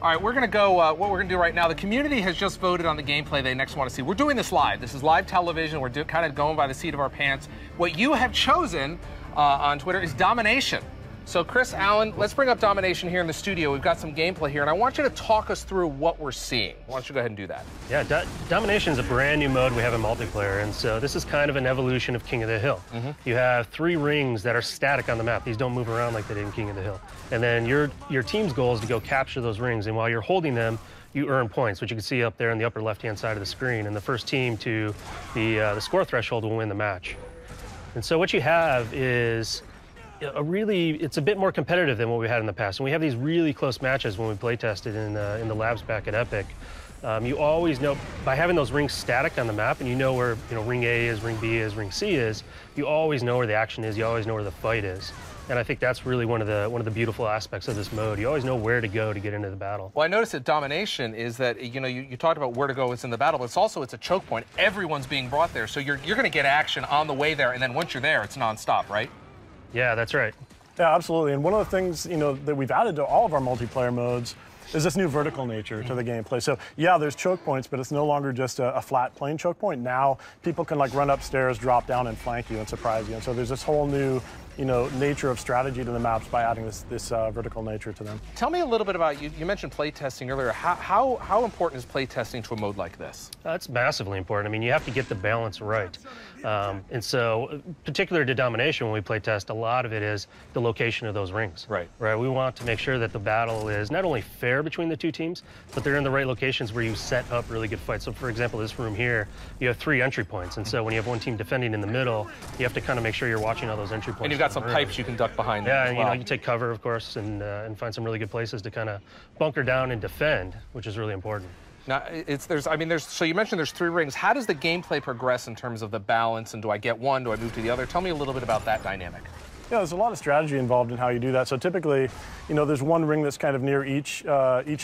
All right, we're going to go, what we're going to do right now, the community has just voted on the gameplay they next want to see. We're doing this live. This is live television. We're kind of going by the seat of our pants. What you have chosen on Twitter is Domination. So Chris, Alan, let's bring up Domination here in the studio. We've got some gameplay here, and I want you to talk us through what we're seeing. Why don't you go ahead and do that? Yeah, Domination is a brand new mode we have in multiplayer, and so this is kind of an evolution of King of the Hill. You have 3 rings that are static on the map. These don't move around like they did in King of the Hill. And then your team's goal is to go capture those rings, and while you're holding them, you earn points, which you can see up there in the upper left-hand side of the screen, and the first team to the score threshold will win the match. And so what you have is it's a bit more competitive than what we had in the past. And we have these really close matches when we play tested in the labs back at Epic. You always know, by having those rings static on the map, and you know where ring A is, ring B is, ring C is, you always know where the action is, you always know where the fight is. And I think that's really one of the beautiful aspects of this mode. You always know where to go to get into the battle. Well, I noticed that Domination is that, you talked about where to go in the battle, but it's a choke point. Everyone's being brought there, so you're going to get action on the way there, and then once you're there, it's nonstop, right? Yeah, that's right. Yeah, absolutely. And one of the things, that we've added to all of our multiplayer modes is this new vertical nature to the gameplay. So yeah, there's choke points, but it's no longer just a flat plain choke point. Now people can run upstairs, drop down, and flank you and surprise you. And so there's this whole new nature of strategy to the maps by adding this vertical nature to them. Tell me a little bit about, you mentioned play testing earlier. How important is play testing to a mode like this? It's massively important. I mean, you have to get the balance right. And so, particular to Domination, when we play test, a lot of it is the location of those rings. Right. We want to make sure that the battle is not only fair between the 2 teams, but they're in the right locations where you set up really good fights. So for example, this room here, you have 3 entry points. And so when you have one team defending in the middle, you have to kind of make sure you're watching all those entry points. And you've got some pipes you can duck behind. Yeah, as well. you take cover, of course, and find some really good places to kind of bunker down and defend, which is really important. Now, so you mentioned there's 3 rings. How does the gameplay progress in terms of the balance, and do I get one, do I move to the other? Tell me a little bit about that dynamic. Yeah, there's a lot of strategy involved in how you do that. So typically, there's one ring that's kind of near each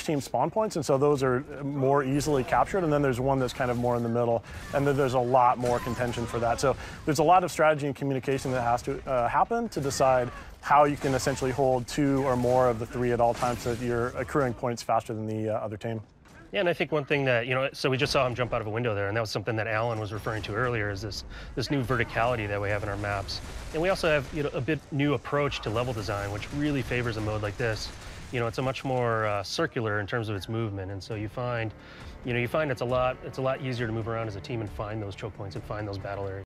team's spawn points, and so those are more easily captured, and then there's one that's kind of more in the middle, and then there's a lot more contention for that. So there's a lot of strategy and communication that has to happen to decide how you can essentially hold 2 or more of the 3 at all times so that you're accruing points faster than the other team. Yeah, and I think one thing that, so we just saw him jump out of a window there, and that was something that Alan was referring to earlier, is this new verticality that we have in our maps. And we also have, a bit new approach to level design, which really favors a mode like this. It's a much more circular in terms of its movement, and so you find it's a lot easier to move around as a team and find those choke points and find those battle areas.